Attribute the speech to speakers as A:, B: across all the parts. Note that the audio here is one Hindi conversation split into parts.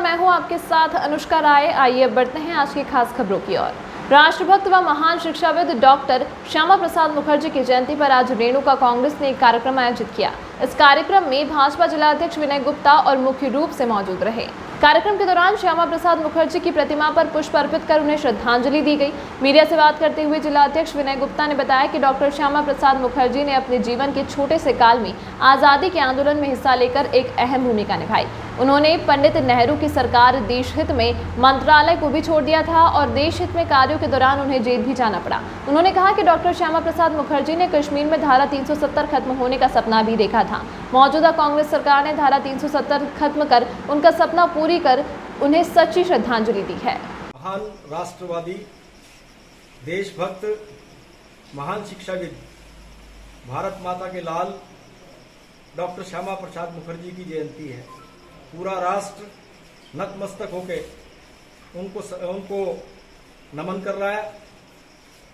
A: मैं हूं आपके साथ अनुष्का राय। आइए अब बढ़ते हैं आज की खास खबरों की ओर। राष्ट्रभक्त व महान शिक्षाविद डॉक्टर श्यामा प्रसाद मुखर्जी की जयंती पर आज रेणुका कांग्रेस ने एक कार्यक्रम आयोजित किया। इस कार्यक्रम में भाजपा जिलाध्यक्ष विनय गुप्ता और मुख्य रूप से मौजूद रहे। कार्यक्रम के दौरान श्यामा प्रसाद मुखर्जी की प्रतिमा पर पुष्प अर्पित कर उन्हें श्रद्धांजलि दी गई। मीडिया से बात करते हुए जिलाध्यक्ष विनय गुप्ता ने बताया कि डॉक्टर श्यामा प्रसाद मुखर्जी ने अपने जीवन के छोटे से काल में आज़ादी के आंदोलन में हिस्सा लेकर एक अहम भूमिका निभाई। उन्होंने पंडित नेहरू की सरकार देश हित में मंत्रालय को भी छोड़ दिया था और देश हित में कार्यों के दौरान उन्हें जेल भी जाना पड़ा। उन्होंने कहा कि डॉक्टर श्यामा प्रसाद मुखर्जी ने कश्मीर में धारा 370 खत्म होने का सपना भी देखा था। मौजूदा कांग्रेस सरकार ने धारा 370 खत्म कर उनका सपना पूरी कर उन्हें सच्ची श्रद्धांजलि दी है।
B: महान राष्ट्रवादी, देशभक्त, महान शिक्षाविद, भारत माता के लाल डॉक्टर श्यामा प्रसाद मुखर्जी की जयंती है। पूरा राष्ट्र नतमस्तक होके उनको नमन कर रहा है।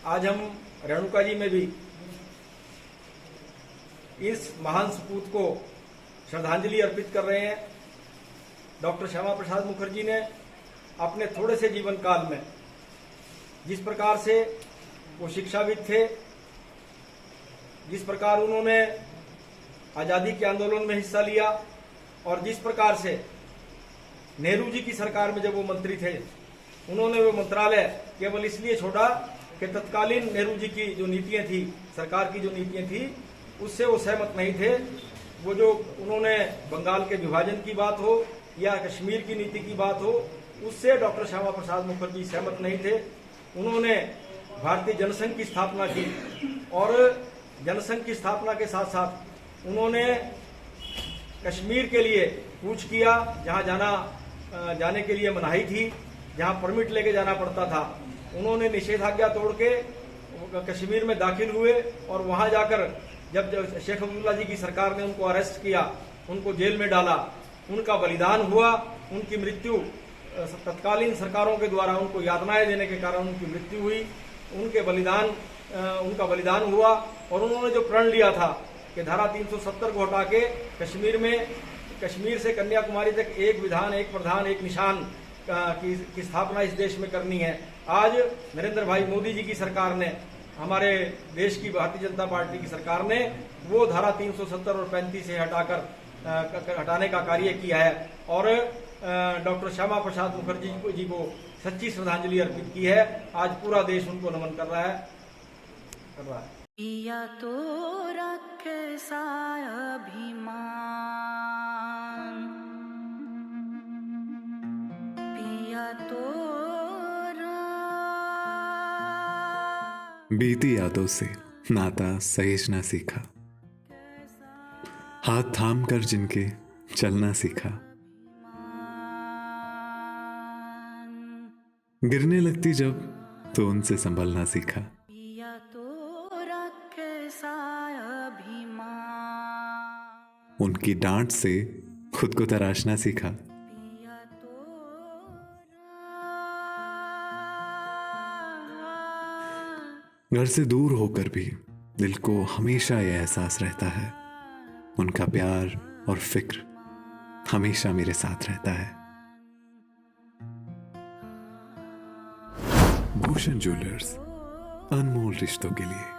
B: आज हम रेणुका जी में भी इस महान सपूत को श्रद्धांजलि अर्पित कर रहे हैं। डॉक्टर श्यामा प्रसाद मुखर्जी ने अपने थोड़े से जीवन काल में जिस प्रकार से वो शिक्षाविद थे, जिस प्रकार उन्होंने आज़ादी के आंदोलन में हिस्सा लिया और जिस प्रकार से नेहरू जी की सरकार में जब वो मंत्री थे, उन्होंने वो मंत्रालय केवल इसलिए छोड़ा कि तत्कालीन नेहरू जी की जो नीतियां थी, सरकार की जो नीतियां थी, उससे वो सहमत नहीं थे। वो जो उन्होंने बंगाल के विभाजन की बात हो या कश्मीर की नीति की बात हो, उससे डॉक्टर श्यामा प्रसाद मुखर्जी सहमत नहीं थे। उन्होंने भारतीय जनसंघ की स्थापना की और जनसंघ की स्थापना के साथ साथ उन्होंने कश्मीर के लिए कूच किया। जहाँ जाने के लिए मनाही थी, जहाँ परमिट लेके जाना पड़ता था, उन्होंने निषेधाज्ञा तोड़ के कश्मीर में दाखिल हुए और वहाँ जाकर जब शेख अब्दुल्ला जी की सरकार ने उनको अरेस्ट किया, उनको जेल में डाला, उनका बलिदान हुआ। उनकी मृत्यु तत्कालीन सरकारों के द्वारा उनको यातनाएं देने के कारण उनकी मृत्यु हुई। उनका बलिदान हुआ और उन्होंने जो प्रण लिया था कि धारा 370 को हटा के कश्मीर से कन्याकुमारी तक एक विधान, एक प्रधान, एक निशान की स्थापना इस देश में करनी है। आज नरेंद्र भाई मोदी जी की सरकार ने, हमारे देश की भारतीय जनता पार्टी की सरकार ने वो धारा 370 और 35 से हटाने का कार्य किया है और डॉक्टर श्यामा प्रसाद मुखर्जी जी को सच्ची श्रद्धांजलि अर्पित की है। आज पूरा देश उनको नमन कर रहा है।
C: पिया तो कैसा अभिमान, पिया तो
D: बीती यादों से नाता सहेजना सीखा, हाथ थाम कर जिनके चलना सीखा, गिरने लगती जब तो उनसे संभलना सीखा। उनकी डांट से खुद को तराशना सीखा। घर से दूर होकर भी दिल को हमेशा यह एहसास रहता है, उनका प्यार और फिक्र हमेशा मेरे साथ रहता है। भूषण ज्वेलर्स, अनमोल रिश्तों के लिए।